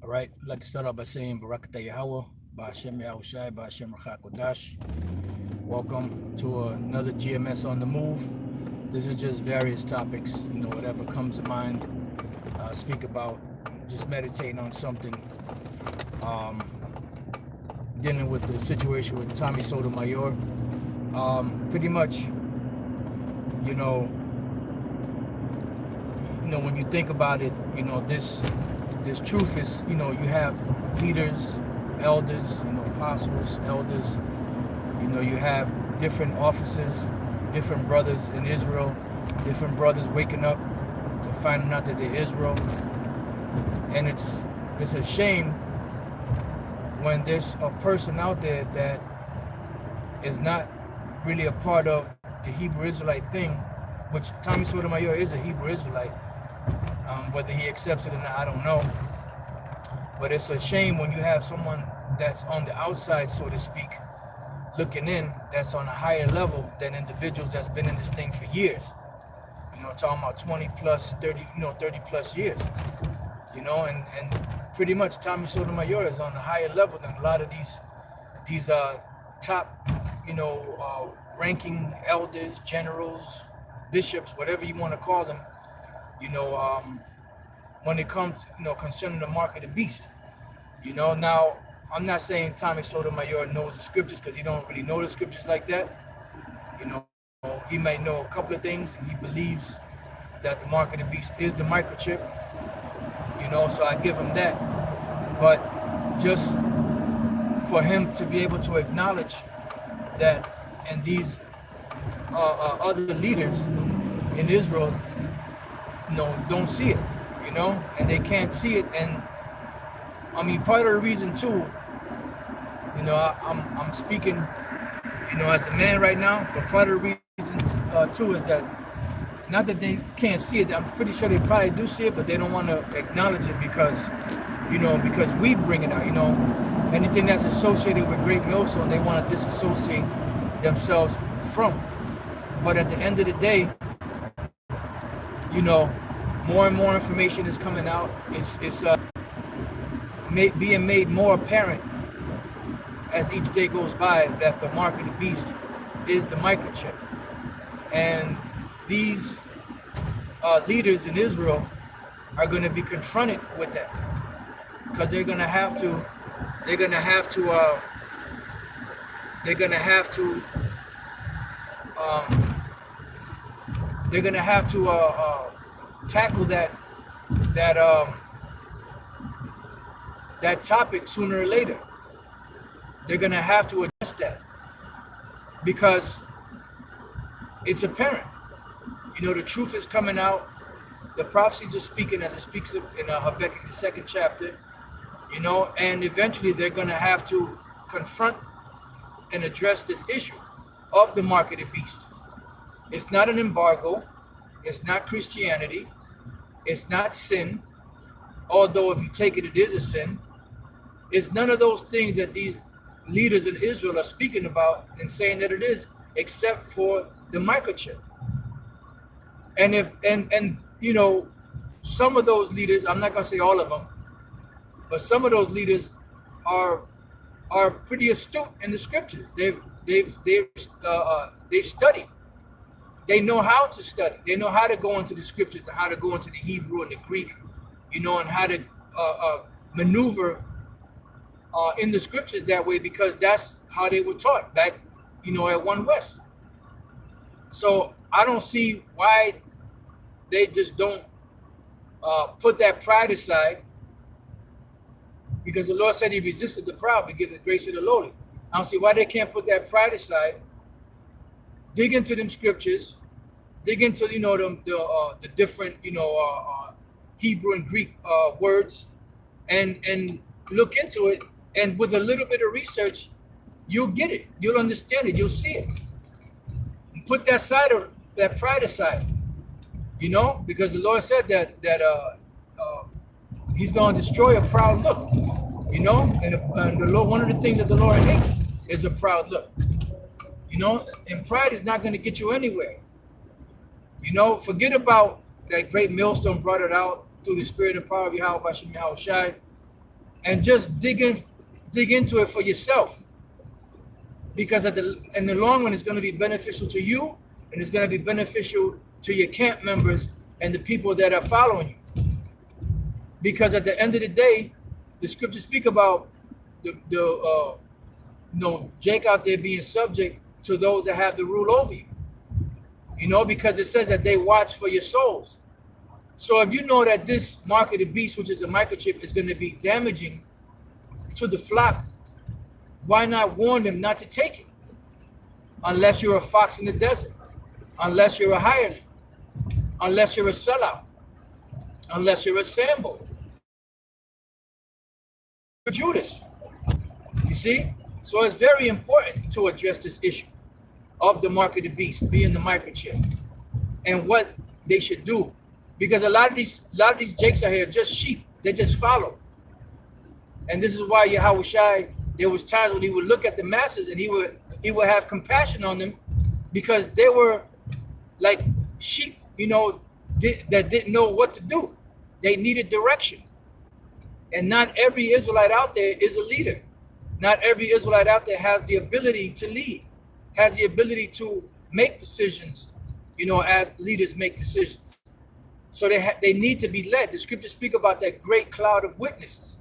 All right, I'd like to start off by saying Barakatah Yahweh, Ba'ashem Yahushai, Ba'ashem Rachak Kodash. Welcome to another GMS on the move. This is just various topics, whatever comes to mind. Speak about, just meditating on something. Dealing with the situation with Tommy Sotomayor. Pretty much, when you think about it, this truth is, you have leaders, elders, apostles, elders, you have different officers, different brothers in Israel, different brothers waking up to finding out that they're Israel. And it's a shame when there's a person out there that is not really a part of the Hebrew Israelite thing, which Tommy Sotomayor is a Hebrew Israelite. Whether he accepts it or not, I don't know. But it's a shame when you have someone that's on the outside, so to speak, looking in, that's on a higher level than individuals that's been in this thing for years. Talking about 20 plus, 30, 30 plus years. And pretty much Tommy Sotomayor is on a higher level than a lot of these top, ranking elders, generals, bishops, whatever you want to call them. When it comes, concerning the mark of the beast. Now, I'm not saying Tommy Sotomayor knows the scriptures, because he don't really know the scriptures like that. He might know a couple of things, and he believes that the mark of the beast is the microchip. So I give him that. But just for him to be able to acknowledge that, and these other leaders in Israel, don't see it, and they can't see it. And I mean, part of the reason too, I'm speaking, as a man right now, but part of the reason too is that, not that they can't see it, I'm pretty sure they probably do see it, but they don't want to acknowledge it because we bring it out, anything that's associated with Great Millstone, they want to disassociate themselves from. But at the end of the day, more and more information is coming out. It's being made more apparent as each day goes by that the mark of the beast is the microchip. And these leaders in Israel are going to be confronted with that, because they're going to have to tackle that topic sooner or later. They're going to have to address that, because it's apparent. The truth is coming out. The prophecies are speaking, as it speaks of in Habakkuk, the 2nd chapter. And eventually they're going to have to confront and address this issue of the mark of the beast. It's not an embargo. It's not Christianity. It's not sin. Although if you take it, it is a sin. It's none of those things that these leaders in Israel are speaking about and saying that it is, except for the microchip. And some of those leaders, I'm not gonna say all of them, but some of those leaders are pretty astute in the scriptures. They've studied. They know how to study. They know how to go into the scriptures and how to go into the Hebrew and the Greek, and how to maneuver in the scriptures that way, because that's how they were taught back, at One West. So I don't see why they just don't put that pride aside, because the Lord said he resisted the proud but give the grace to the lowly. I don't see why they can't put that pride aside, dig into them scriptures, dig into the different Hebrew and Greek words, and look into it. And with a little bit of research, you'll get it. You'll understand it. You'll see it. And put that pride aside. Because the Lord said that he's going to destroy a proud look. And the Lord, one of the things that the Lord hates is a proud look. And pride is not going to get you anywhere. Forget about that Great Millstone brought it out through the spirit and power of Yahweh Bashim Yahushai. and just dig into it for yourself, because in the long run, it's going to be beneficial to you, and it's going to be beneficial to your camp members and the people that are following you. Because at the end of the day, the scriptures speak about Jake out there being subject to those that have the rule over you. Because it says that they watch for your souls. So if you know that this mark of the beast, which is a microchip, is going to be damaging to the flock, why not warn them not to take it? Unless you're a fox in the desert, unless you're a hireling, unless you're a sellout, unless you're a Sambo, Judas. You see? So it's very important to address this issue of the mark of the beast being the microchip and what they should do. Because a lot of these jakes out here are just sheep. They just follow. And this is why Yahweh Shai, there was times when he would look at the masses and he would have compassion on them, because they were like sheep, that didn't know what to do. They needed direction. And not every Israelite out there is a leader. Not every Israelite out there has the ability to lead, has the ability to make decisions, as leaders make decisions. So they need to be led. The scriptures speak about that great cloud of witnesses.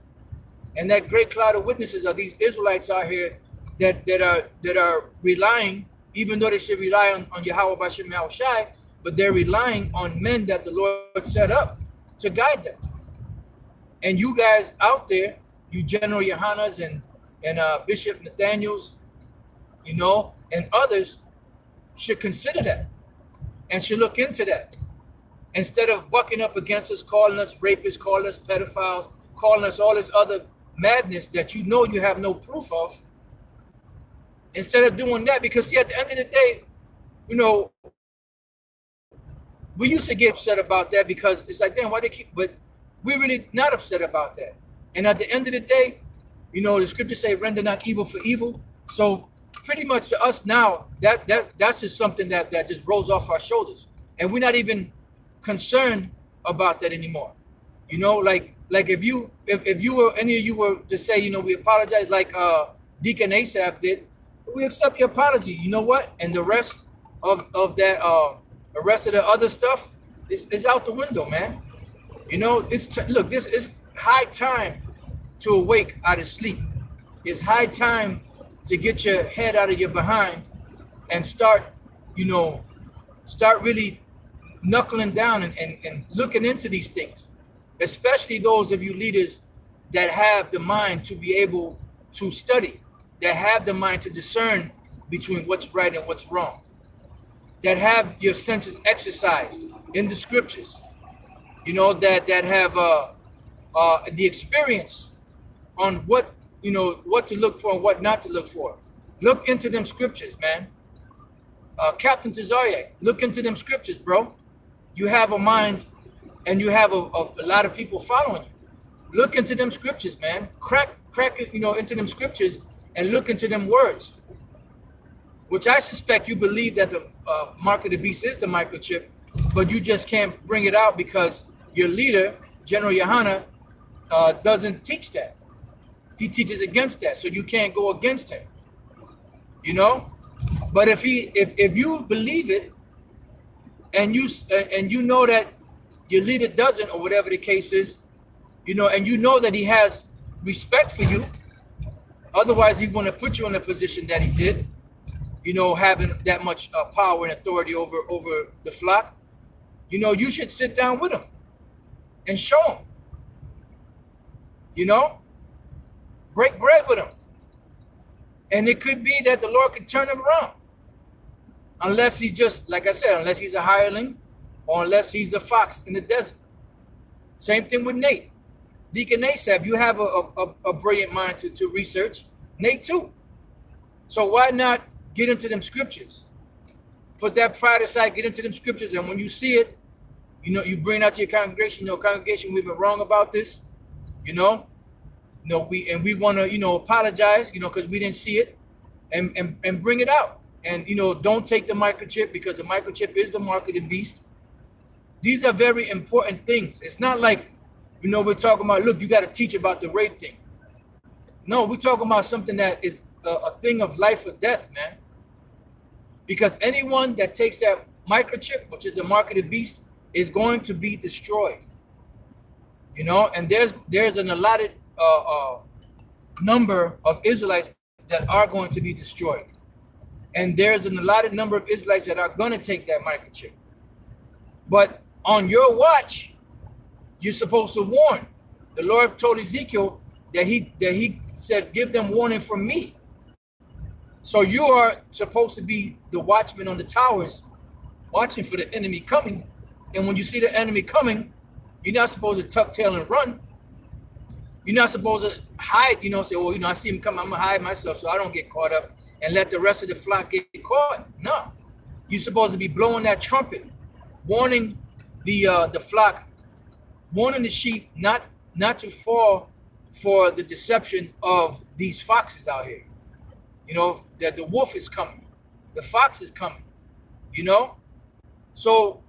And that great cloud of witnesses are these Israelites out here that are relying, even though they should rely on Yahweh Bashem Yahweh Shai, but they're relying on men that the Lord set up to guide them. And you guys out there, you General Yohanas and Bishop Nathaniels, and others should consider that and should look into that. Instead of bucking up against us, calling us rapists, calling us pedophiles, calling us all this other madness that you have no proof of. Instead of doing that, because see, at the end of the day, we used to get upset about that, because it's like, damn, why they keep, but we're really not upset about that. And at the end of the day, the scriptures say, render not evil for evil. So pretty much to us now, that's just something that just rolls off our shoulders. And we're not even concerned about that anymore. Like if any of you were to say, we apologize, like Deacon Asaph did, we accept your apology. You know what? And the rest of that, the rest of the other stuff is out the window, man. Look, this is high time to awake out of sleep. It's high time to get your head out of your behind and start really knuckling down and looking into these things, especially those of you leaders that have the mind to be able to study, that have the mind to discern between what's right and what's wrong, that have your senses exercised in the scriptures, that have the experience on what to look for and what not to look for. Look into them scriptures, man. Captain Tazariak, look into them scriptures, bro. You have a mind, and you have a lot of people following you. Look into them scriptures, man. Crack it, into them scriptures and look into them words. Which I suspect you believe that the mark of the beast is the microchip, but you just can't bring it out because your leader, General Yohana, doesn't teach that. He teaches against that, so you can't go against him. But if you believe it, and you know that your leader doesn't, or whatever the case is, and you know that he has respect for you, otherwise he wouldn't put you in the position that he did, having that much power and authority over the flock. You should sit down with him and show him, break bread with him. And it could be that the Lord could turn him around. Unless he's just, like I said, unless he's a hireling, or unless he's a fox in the desert. Same thing with Nate. Deacon Asaph, you have a brilliant mind to research. Nate too. So why not get into them scriptures? Put that pride aside, get into them scriptures, and when you see it, you bring it out to your congregation. Congregation, we've been wrong about this. We want to, apologize, because we didn't see it, and bring it out. And, don't take the microchip, because the microchip is the mark of the beast. These are very important things. It's not like, we're talking about, look, you got to teach about the rape thing. No, we're talking about something that is a thing of life or death, man. Because anyone that takes that microchip, which is the mark of the beast, is going to be destroyed. You know, and there's an allotted number of Israelites that are going to be destroyed. And there's an allotted number of Israelites that are going to take that microchip. But on your watch, you're supposed to warn. The Lord told Ezekiel that he said, give them warning from me. So you are supposed to be the watchman on the towers, watching for the enemy coming. And when you see the enemy coming, you're not supposed to tuck tail and run. You're not supposed to hide, you know, say, well, you know, I see him come, I'm gonna hide myself so I don't get caught up and let the rest of the flock get caught. No, you're supposed to be blowing that trumpet, warning the flock, warning the sheep not to fall for the deception of these foxes out here. You know, that the wolf is coming, the fox is coming, you know? So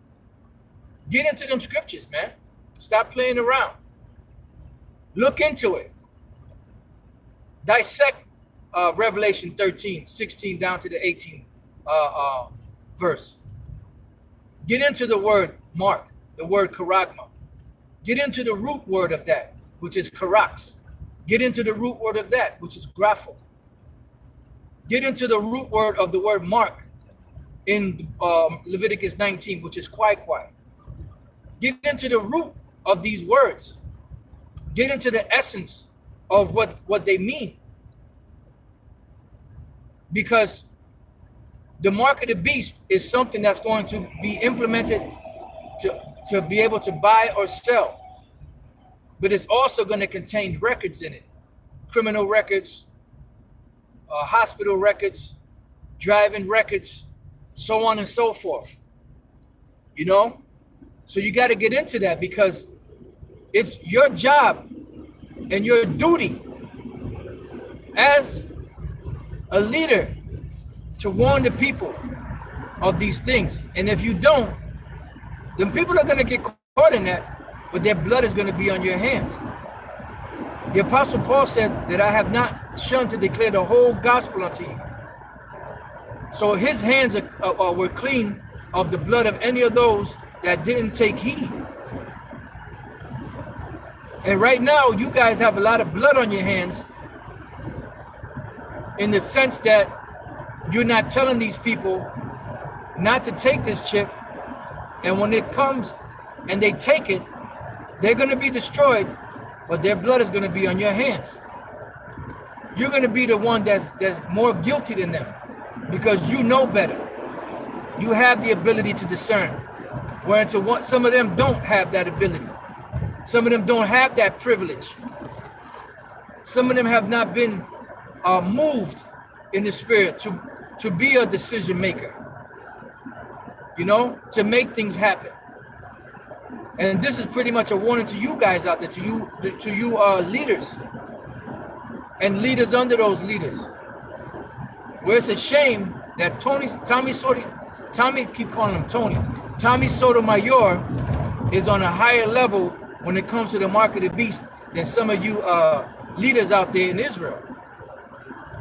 get into them scriptures, man. Stop playing around. Look into it. Dissect Revelation 13, 16 down to the 18th verse. Get into the word mark, the word charagma. Get into the root word of that, which is charax. Get into the root word of that, which is grapho. Get into the root word of the word mark in Leviticus 19, which is kwai. Get into the root of these words. Get into the essence of what they mean. Because the mark of the beast is something that's going to be implemented to be able to buy or sell. But it's also going to contain records in it. Criminal records, hospital records, driving records, so on and so forth. You know? So you got to get into that because it's your job and your duty as a leader to warn the people of these things. And if you don't, then people are going to get caught in that, but their blood is going to be on your hands. The Apostle Paul said that I have not shunned to declare the whole gospel unto you. So his hands were clean of the blood of any of those that didn't take heed. And right now, you guys have a lot of blood on your hands in the sense that you're not telling these people not to take this chip. And when it comes and they take it, they're going to be destroyed, but their blood is going to be on your hands. You're going to be the one that's more guilty than them because you know better. You have the ability to discern. Whereas some of them don't have that ability. Some of them don't have that privilege. Some of them have not been moved in the spirit to be a decision maker, you know, to make things happen. And this is pretty much a warning to you guys out there, to you leaders and leaders under those leaders. Where it's a shame that Tommy Sotomayor is on a higher level when it comes to the mark of the beast than some of you leaders out there in Israel.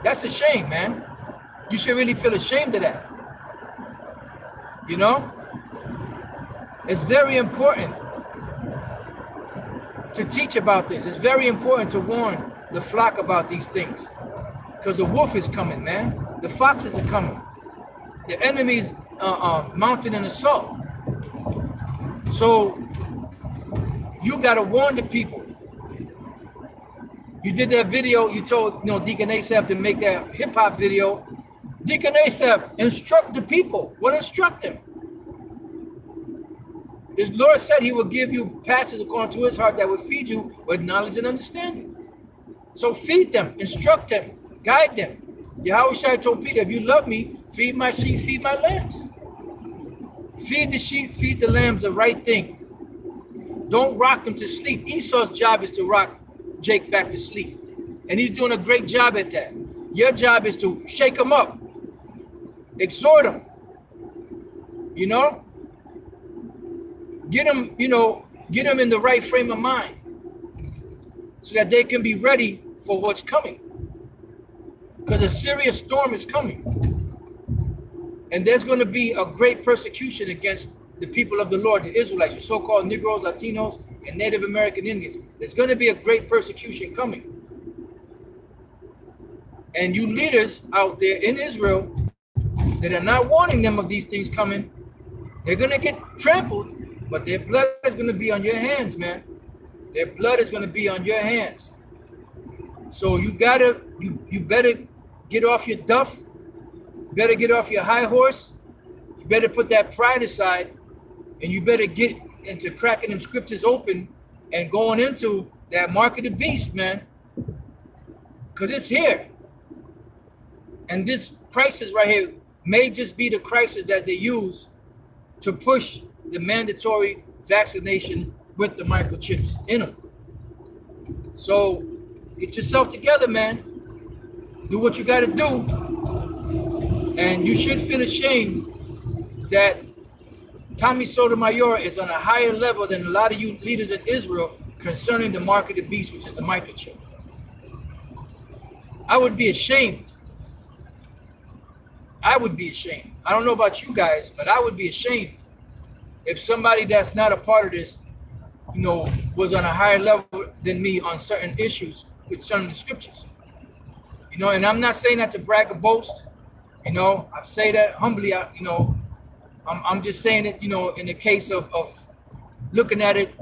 That's a shame, man. You should really feel ashamed of that. You know? It's very important to teach about this. It's very important to warn the flock about these things. Because the wolf is coming, man. The foxes are coming. The enemy's mounting an assault. So you got to warn the people. You did that video, you told Deacon Asaph to make that hip-hop video. Deacon Asaph, instruct the people. What instruct them? The Lord said he will give you passages according to his heart that will feed you with knowledge and understanding. So feed them, instruct them, guide them. Yahushua told Peter, if you love me, feed my sheep, feed my lambs. Feed the sheep, feed the lambs the right thing. Don't rock them to sleep. Esau's job is to rock Jake back to sleep. And he's doing a great job at that. Your job is to shake him up. Exhort him. You know? Get him in the right frame of mind so that they can be ready for what's coming. because a serious storm is coming. And there's going to be a great persecution against the people of the Lord, the Israelites, the so-called Negroes, Latinos, and Native American Indians. There's going to be a great persecution coming. And you leaders out there in Israel that are not warning them of these things coming, they're going to get trampled, but their blood is going to be on your hands, man. Their blood is going to be on your hands. So you better get off your duff. You better get off your high horse. You better put that pride aside, and you better get into cracking them scriptures open and going into that mark of the beast, man. Because it's here. And this crisis right here may just be the crisis that they use to push the mandatory vaccination with the microchips in them. So get yourself together, man. Do what you got to do. And you should feel ashamed that Tommy Sotomayor is on a higher level than a lot of you leaders in Israel concerning the mark of the beast, which is the microchip. I would be ashamed. I would be ashamed. I don't know about you guys, but I would be ashamed if somebody that's not a part of this, was on a higher level than me on certain issues concerning the scriptures. And I'm not saying that to brag or boast. I say that humbly. I'm just saying it, in the case of looking at it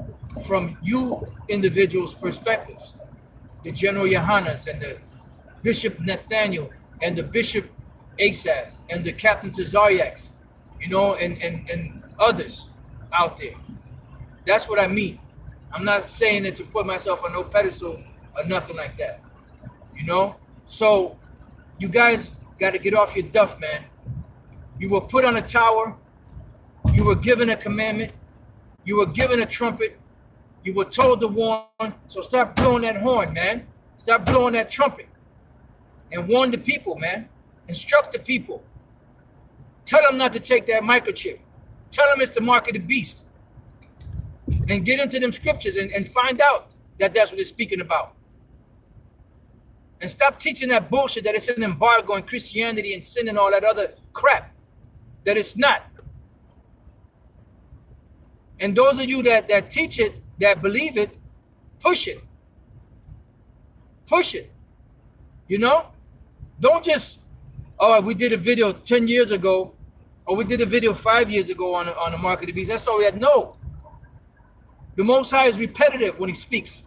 from you individuals' perspectives, the General Yohanas and the Bishop Nathaniel and the Bishop Asaph and the Captain Tazariaks, and others out there. That's what I mean. I'm not saying it to put myself on no pedestal or nothing like that. So you guys got to get off your duff, man. You were put on a tower. You were given a commandment. You were given a trumpet. You were told to warn. So stop blowing that horn, man. Stop blowing that trumpet. And warn the people, man. Instruct the people. Tell them not to take that microchip. Tell them it's the mark of the beast. And get into them scriptures and find out that that's what it's speaking about. And stop teaching that bullshit that it's an embargo on Christianity and sin and all that other crap. That it's not. And those of you that teach it, that believe it, push it. Push it. Don't just, we did a video 10 years ago, or we did a video 5 years ago on the mark of the beast. That's all we had. No. The Most High is repetitive when he speaks.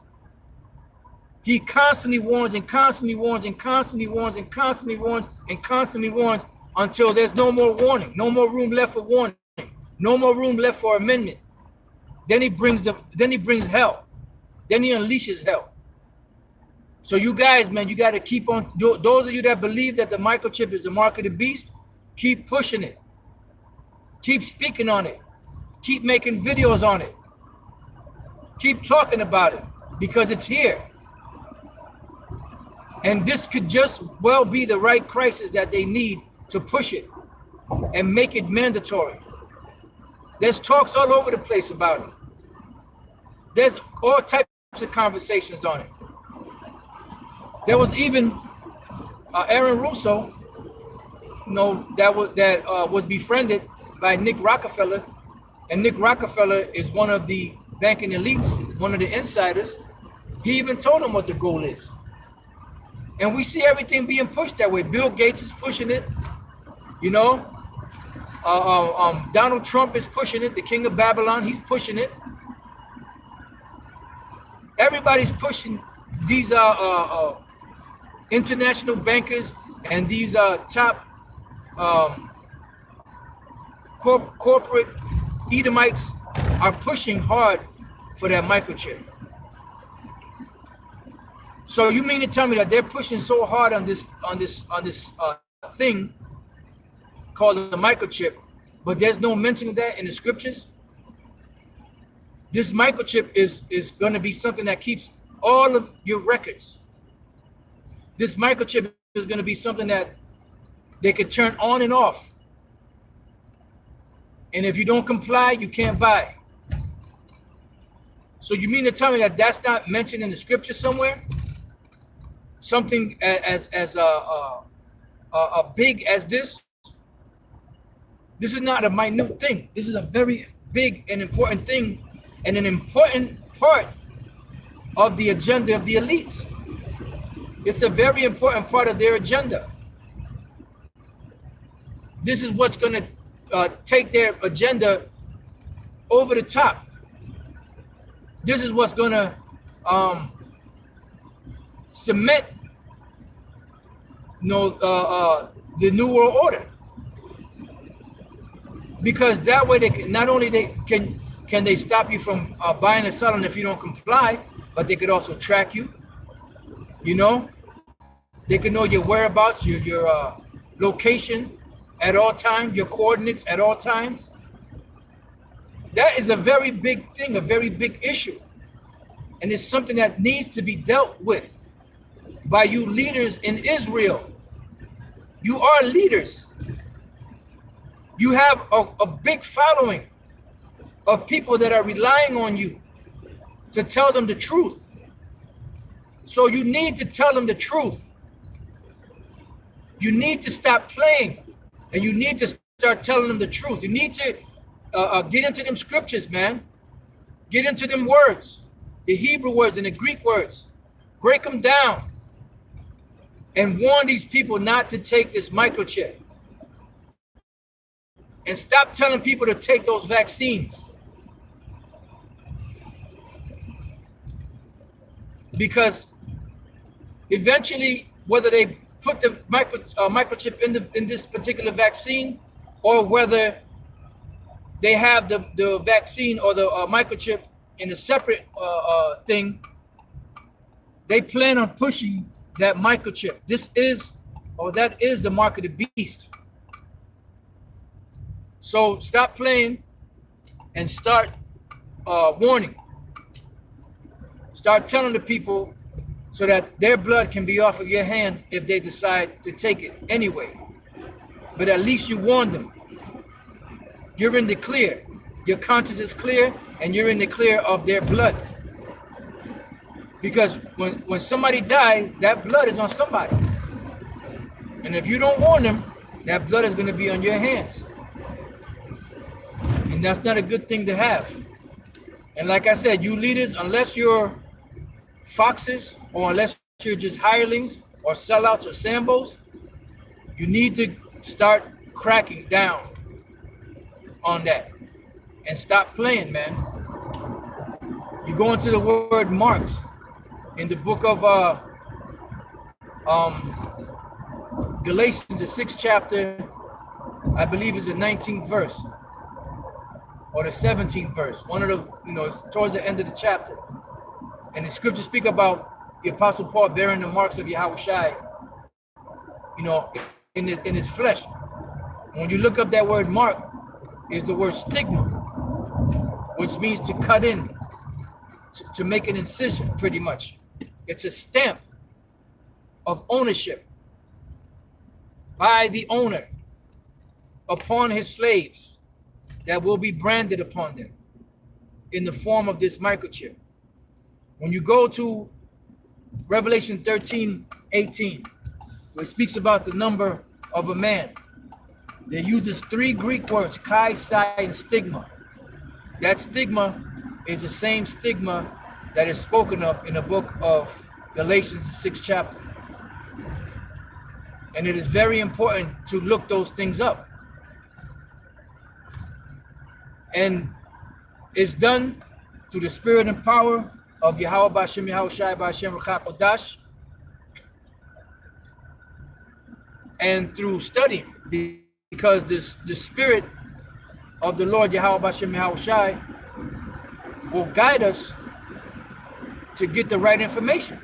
He constantly warns and constantly warns and constantly warns and constantly warns and constantly warns until there's no more warning, no more room left for warning, no more room left for amendment. Then he brings hell. Then he unleashes hell. So you guys, man, you got to keep on. Those of you that believe that the microchip is the mark of the beast, keep pushing it. Keep speaking on it. Keep making videos on it. Keep talking about it because it's here. And this could just well be the right crisis that they need to push it and make it mandatory. There's talks all over the place about it. There's all types of conversations on it. There was even Aaron Russo, that was befriended by Nick Rockefeller, and Nick Rockefeller is one of the banking elites, one of the insiders. He even told him what the goal is. And we see everything being pushed that way. Bill Gates is pushing it, Donald Trump is pushing it. The king of Babylon, he's pushing it. Everybody's pushing these international bankers and these top corporate Edomites are pushing hard for that microchip. So you mean to tell me that they're pushing so hard on this thing called the microchip, but there's no mention of that in the scriptures? This microchip is going to be something that keeps all of your records. This microchip is going to be something that they could turn on and off. And if you don't comply, you can't buy. So you mean to tell me that that's not mentioned in the scripture somewhere? Something as big as this. This is not a minute thing. This is a very big and important thing, and an important part of the agenda of the elites. It's a very important part of their agenda. This is what's going to take their agenda over the top. This is what's going to cement, the New World Order. Because that way they can, not only can they stop you from buying and selling if you don't comply, but they could also track you. You know, they can know your whereabouts, your location at all times, your coordinates at all times. That is a very big thing, a very big issue. And it's something that needs to be dealt with by you leaders in Israel. You are leaders. You have a big following of people that are relying on you to tell them the truth. So you need to tell them the truth. You need to stop playing, and you need to start telling them the truth. You need to get into them scriptures, man. Get into them words, the Hebrew words and the Greek words. Break them down and warn these people not to take this microchip. And stop telling people to take those vaccines. Because eventually, whether they put the microchip in this particular vaccine, or whether they have the vaccine or the microchip in a separate thing, they plan on pushing that microchip. That is the mark of the beast. So stop playing and start warning. Start telling the people so that their blood can be off of your hands if they decide to take it anyway. But at least you warned them. You're in the clear. Your conscience is clear, and you're in the clear of their blood. Because when somebody dies, that blood is on somebody. And if you don't warn them, that blood is going to be on your hands. And that's not a good thing to have. And like I said, you leaders, unless you're foxes, or unless you're just hirelings or sellouts or sambos, you need to start cracking down on that and stop playing, man. You go into the word marks in the book of Galatians, the 6th chapter, I believe is the 19th verse. Or the 17th verse, one of the, it's towards the end of the chapter. And the scriptures speak about the Apostle Paul bearing the marks of Yahushua, in his flesh. And when you look up that word mark, is the word stigma, which means to cut in, to make an incision, pretty much. It's a stamp of ownership by the owner upon his slaves, that will be branded upon them in the form of this microchip. When you go to Revelation 13:18, where it speaks about the number of a man, it uses 3 Greek words, kai, psi, and stigma. That stigma is the same stigma that is spoken of in the book of Galatians, the 6th chapter. And it is very important to look those things up. And it's done through the spirit and power of Yahweh B'Hashem Yahushai B'Hashem Ruach HaKodesh, and through studying, because the spirit of the Lord Yahweh B'Hashem Yahushai will guide us to get the right information.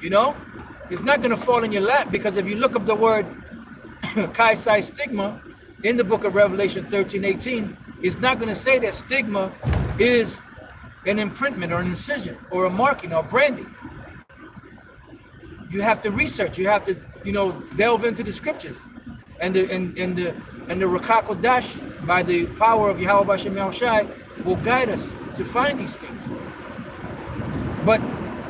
It's not going to fall in your lap, because if you look up the word kai, psi, stigma in the book of Revelation 13:18, it's not going to say that stigma is an imprintment or an incision or a marking or branding. You have to research. You have to, delve into the scriptures, and the Ruach HaKodesh, by the power of Yahweh B'Hashem Yahushai, will guide us to find these things. But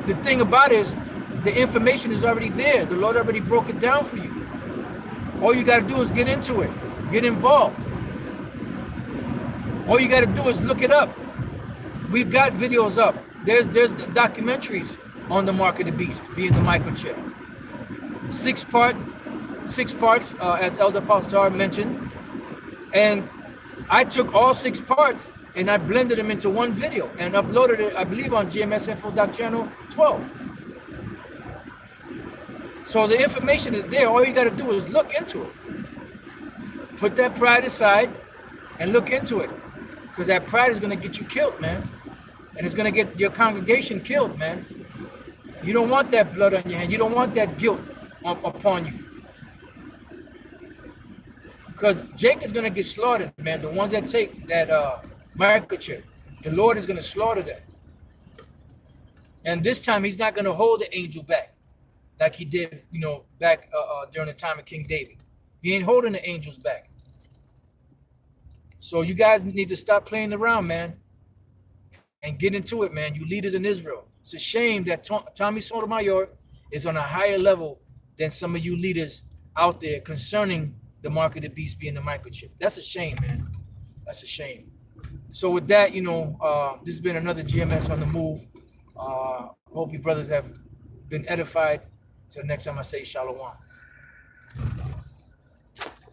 the thing about it is, The information is already there. The Lord already broke it down for you. All you got to do is get into it. Get involved. All you got to do is look it up. We've got videos up. There's documentaries on the mark of the beast, being the microchip. Six parts, as Elder Pastor mentioned. And I took all 6 parts and I blended them into one video and uploaded it, I believe, on GMS Info.channel 12. So the information is there. All you got to do is look into it. Put that pride aside and look into it. Because that pride is going to get you killed, man. And it's going to get your congregation killed, man. You don't want that blood on your hand. You don't want that guilt upon you. Because Jake is going to get slaughtered, man. The ones that take that microchip, the Lord is going to slaughter them. And this time, he's not going to hold the angel back like he did, back during the time of King David. He ain't holding the angels back. So you guys need to stop playing around, man, and get into it, man. You leaders in Israel. It's a shame that Tommy Sotomayor is on a higher level than some of you leaders out there concerning the mark of the beast being the microchip. That's a shame, man. That's a shame. So with that, this has been another GMS on the move. Hope you brothers have been edified. Till next time I say shalom.